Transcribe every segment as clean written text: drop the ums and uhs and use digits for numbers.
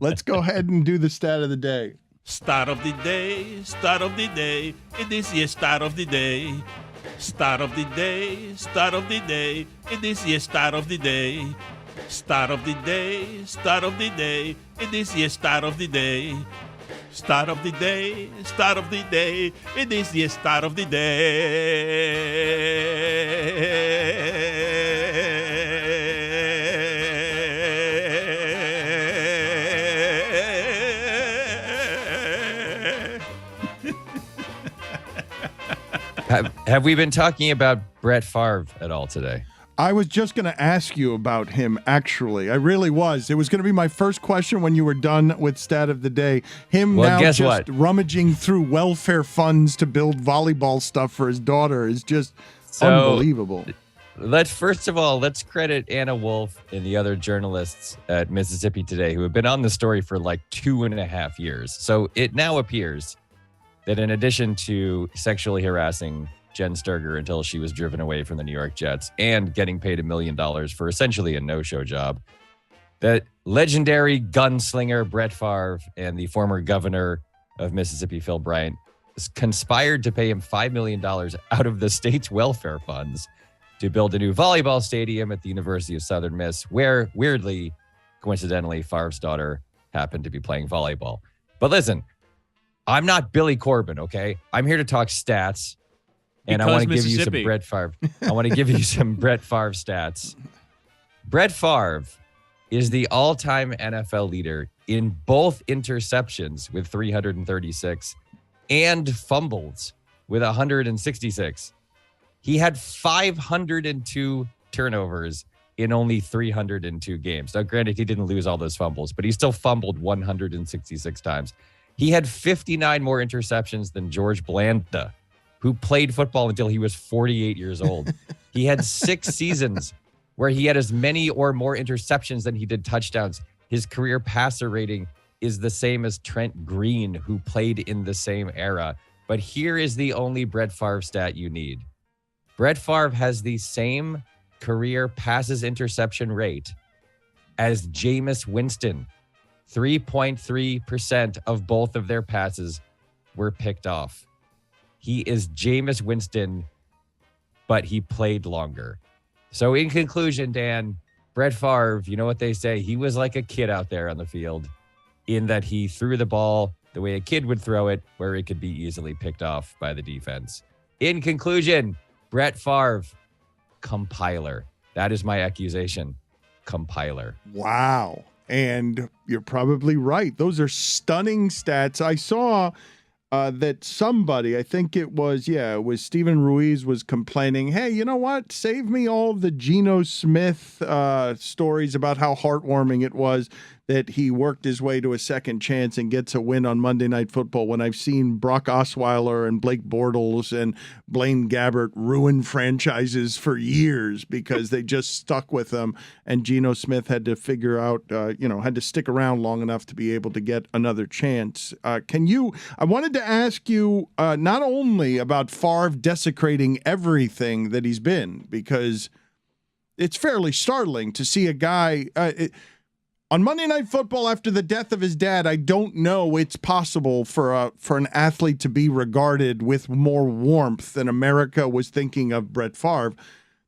Let's go ahead and do the stat of the day. Start of the day, start of the day. It is the start of the day. Start of the day, start of the day. It is the start of the day. Start of the day, start of the day. It is the start of the day. Start of the day, start of the day. It is the start of the day. Have we been talking about Brett Favre at all today? I was just going to ask you about him, actually. I really was. It was going to be my first question when you were done with Stat of the Day. Guess just what? Rummaging through welfare funds to build volleyball stuff for his daughter is just unbelievable. Let's credit Anna Wolf and the other journalists at Mississippi Today who have been on the story for like 2.5 years. So it now appears that in addition to sexually harassing Jen Sturger until she was driven away from the New York Jets and getting paid $1 million for essentially a no-show job, that legendary gunslinger Brett Favre and the former governor of Mississippi, Phil Bryant, conspired to pay him $5 million out of the state's welfare funds to build a new volleyball stadium at the University of Southern Miss, where, weirdly, coincidentally, Favre's daughter happened to be playing volleyball. But listen, I'm not Billy Corbin, okay? I'm here to talk stats. And I want to give you some Brett Favre. I want to give you some Brett Favre stats. Brett Favre is the all-time NFL leader in both interceptions with 336 and fumbles with 166. He had 502 turnovers in only 302 games. Now, granted, he didn't lose all those fumbles, but he still fumbled 166 times. He had 59 more interceptions than George Blanda, who played football until he was 48 years old. He had 6 seasons where he had as many or more interceptions than he did touchdowns. His career passer rating is the same as Trent Green, who played in the same era. But here is the only Brett Favre stat you need. Brett Favre has the same career passes interception rate as Jameis Winston. 3.3% of both of their passes were picked off. He is Jameis Winston, but he played longer. So in conclusion, Dan, Brett Favre, you know what they say? He was like a kid out there on the field in that he threw the ball the way a kid would throw it, where it could be easily picked off by the defense. In conclusion, Brett Favre, compiler. That is my accusation. Compiler. Wow. And you're probably right. Those are stunning stats. I saw that somebody, I think it was Stephen Ruiz, was complaining, hey, you know what? Save me all the Geno Smith stories about how heartwarming it was that he worked his way to a second chance and gets a win on Monday Night Football, when I've seen Brock Osweiler and Blake Bortles and Blaine Gabbert ruin franchises for years because they just stuck with them, and Geno Smith had to figure out, had to stick around long enough to be able to get another chance. I wanted to ask you not only about Favre desecrating everything that he's been, because it's fairly startling to see a guy on Monday Night Football after the death of his dad. I don't know it's possible for an athlete to be regarded with more warmth than America was thinking of Brett Favre.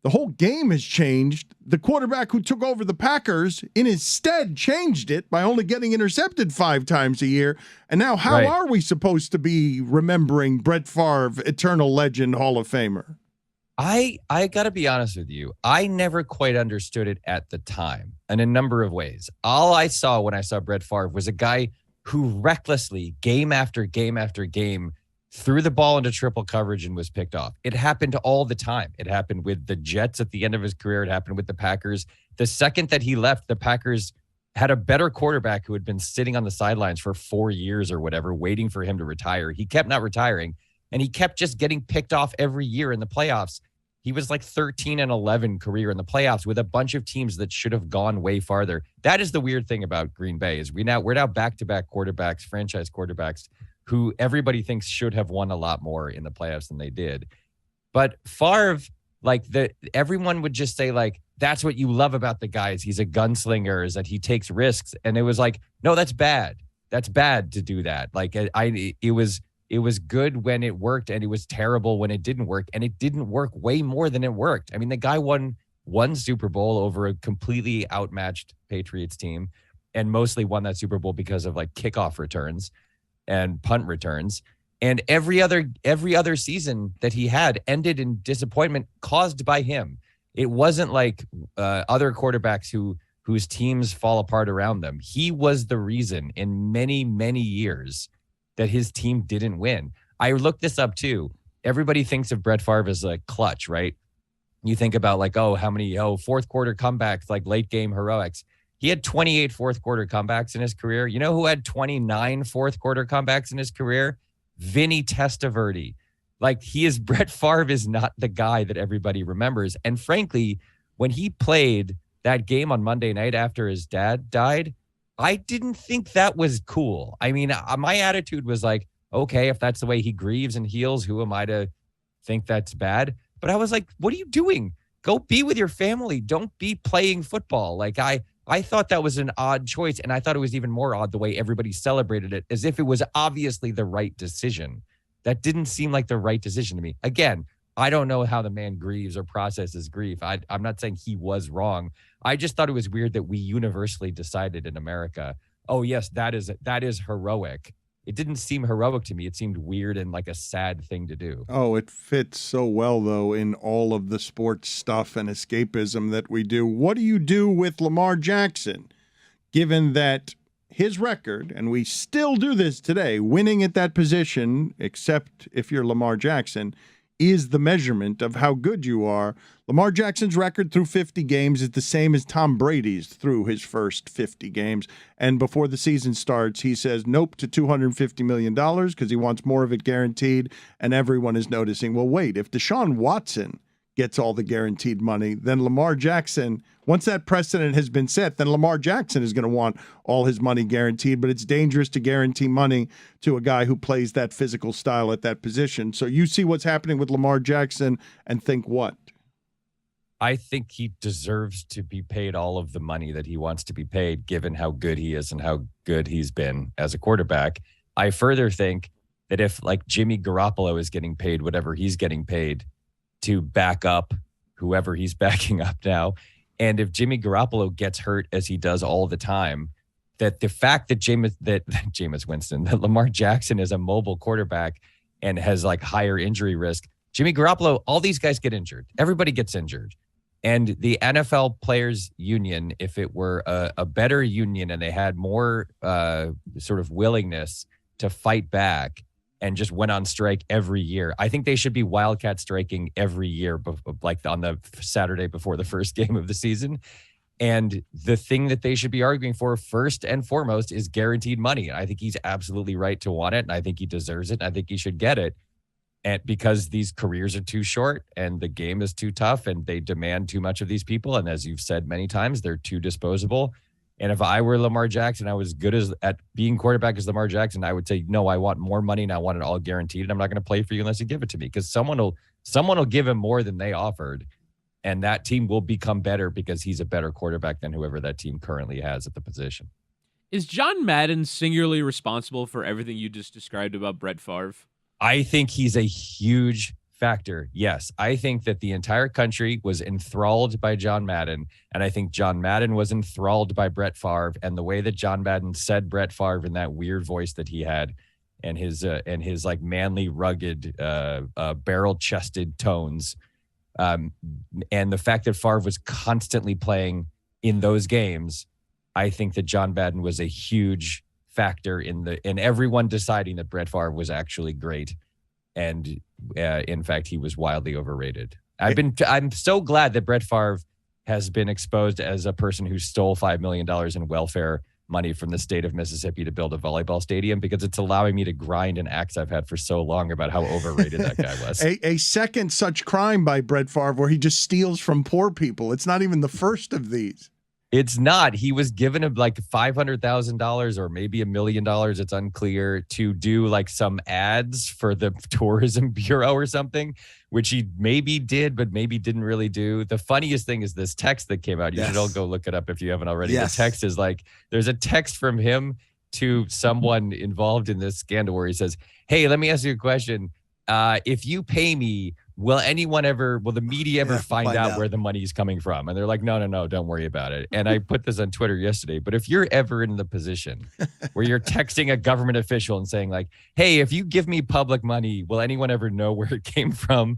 The whole game has changed. The quarterback who took over the Packers in his stead changed it by only getting intercepted 5 times a year. And now how are we supposed to be remembering Brett Favre, eternal legend, Hall of Famer? I got to be honest with you. I never quite understood it at the time, in a number of ways. All I saw when I saw Brett Favre was a guy who recklessly, game after game after game, threw the ball into triple coverage and was picked off. It happened all the time. It happened with the Jets at the end of his career. It happened with the Packers. The second that he left, the Packers had a better quarterback who had been sitting on the sidelines for 4 years or whatever, waiting for him to retire. He kept not retiring, and he kept just getting picked off every year in the playoffs. He was like 13-11 career in the playoffs with a bunch of teams that should have gone way farther. That is the weird thing about Green Bay, is we're now back-to-back quarterbacks, franchise quarterbacks, who everybody thinks should have won a lot more in the playoffs than they did. But Favre, everyone would just say, that's what you love about the guy. Is he's a gunslinger, is that he takes risks. And it was like, no, that's bad. That's bad to do that. Like it was good when it worked, and it was terrible when it didn't work, and it didn't work way more than it worked. I mean, the guy won one Super Bowl over a completely outmatched Patriots team, and mostly won that Super Bowl because of like kickoff returns and punt returns. And every other season that he had ended in disappointment caused by him. It wasn't like other quarterbacks whose teams fall apart around them. He was the reason in many, many years that his team didn't win. I looked this up too. Everybody thinks of Brett Favre as like clutch, right? You think about like, how many fourth quarter comebacks, like late game heroics. He had 28 fourth quarter comebacks in his career. You know who had 29 fourth quarter comebacks in his career? Vinny Testaverde. Like, Brett Favre is not the guy that everybody remembers. And frankly, when he played that game on Monday night after his dad died, I didn't think that was cool. I mean, my attitude was like, okay, if that's the way he grieves and heals, who am I to think that's bad? But I was like, what are you doing? Go be with your family. Don't be playing football. Like, I thought that was an odd choice, and I thought it was even more odd the way everybody celebrated it, as if it was obviously the right decision. That didn't seem like the right decision to me. Again, I don't know how the man grieves or processes grief. I'm not saying he was wrong. I just thought it was weird that we universally decided in America, oh, yes, that is heroic. It didn't seem heroic to me. It seemed weird and like a sad thing to do. Oh, it fits so well, though, in all of the sports stuff and escapism that we do. What do you do with Lamar Jackson, given that his record, and we still do this today, winning at that position, except if you're Lamar Jackson, is the measurement of how good you are. Lamar Jackson's record through 50 games is the same as Tom Brady's through his first 50 games. And before the season starts, he says nope to $250 million because he wants more of it guaranteed. And everyone is noticing, well, wait, if Deshaun Watson gets all the guaranteed money, then Lamar Jackson, once that precedent has been set, then Lamar Jackson is going to want all his money guaranteed. But it's dangerous to guarantee money to a guy who plays that physical style at that position. So you see what's happening with Lamar Jackson and think what? I think he deserves to be paid all of the money that he wants to be paid, given how good he is and how good he's been as a quarterback. I further think that if like Jimmy Garoppolo is getting paid whatever he's getting paid to back up whoever he's backing up now, and if Jimmy Garoppolo gets hurt as he does all the time, that the fact that that Lamar Jackson is a mobile quarterback and has like higher injury risk, Jimmy Garoppolo, all these guys get injured. Everybody gets injured. And the NFL Players Union, if it were a better union and they had more sort of willingness to fight back and just went on strike every year, I think they should be wildcat striking every year, like on the Saturday before the first game of the season. And the thing that they should be arguing for first and foremost is guaranteed money. I think he's absolutely right to want it, and I think he deserves it. And I think he should get it. And because these careers are too short and the game is too tough and they demand too much of these people. And as you've said many times, they're too disposable. And if I were Lamar Jackson, I was good at being quarterback as Lamar Jackson, I would say, no, I want more money and I want it all guaranteed. And I'm not going to play for you unless you give it to me, because someone will give him more than they offered. And that team will become better because he's a better quarterback than whoever that team currently has at the position. Is John Madden singularly responsible for everything you just described about Brett Favre? I think he's a huge factor. Yes, I think that the entire country was enthralled by John Madden, and I think John Madden was enthralled by Brett Favre, and the way that John Madden said Brett Favre in that weird voice that he had, and his like manly, rugged, barrel-chested tones, and the fact that Favre was constantly playing in those games, I think that John Madden was a huge factor in everyone deciding that Brett Favre was actually great, and in fact he was wildly overrated. I'm so glad that Brett Favre has been exposed as a person who stole $5 million in welfare money from the state of Mississippi to build a volleyball stadium, because it's allowing me to grind an axe I've had for so long about how overrated that guy was. A second such crime by Brett Favre where he just steals from poor people. It's not even the first of these. It's not. He was given like $500,000 or maybe $1 million. It's unclear, to do like some ads for the tourism bureau or something, which he maybe did, but maybe didn't really do. The funniest thing is this text that came out. You should all go look it up if you haven't already. The text is like, there's a text from him to someone involved in this scandal where he says, "Hey, let me ask you a question. If you pay me, will the media ever find out where the money is coming from?" And they're like, no, don't worry about it. And I put this on Twitter yesterday, but if you're ever in the position where you're texting a government official and saying like, "Hey, if you give me public money, will anyone ever know where it came from?"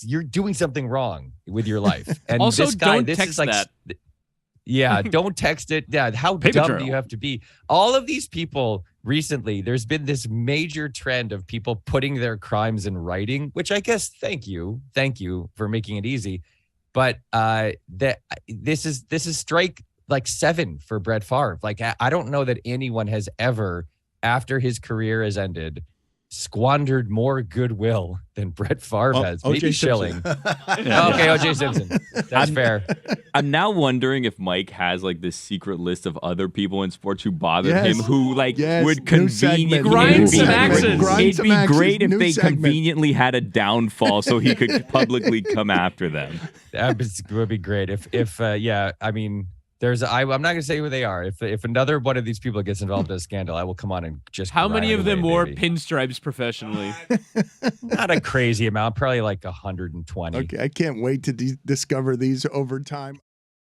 You're doing something wrong with your life. And Also, this guy, don't this text is like, that. yeah, don't text it. Yeah, how Paper dumb trail. do you have to be? All of these people recently, there's been this major trend of people putting their crimes in writing, which I guess, thank you for making it easy. But this is strike like 7 for Brett Favre. Like, I don't know that anyone has ever, after his career has ended, squandered more goodwill than Brett Favre has. Maybe Schilling. Okay, O.J. Simpson. That's fair. I'm now wondering if Mike has like this secret list of other people in sports who bothered him, who would conveniently Grind some axes. It'd be great if they conveniently had a downfall so he could publicly come after them. That would be great. I mean, I'm not going to say who they are. If another one of these people gets involved in a scandal, I will come on and just. How many of them away, wore baby. pinstripes professionally? Not a crazy amount, probably like 120. Okay, I can't wait to discover these over time.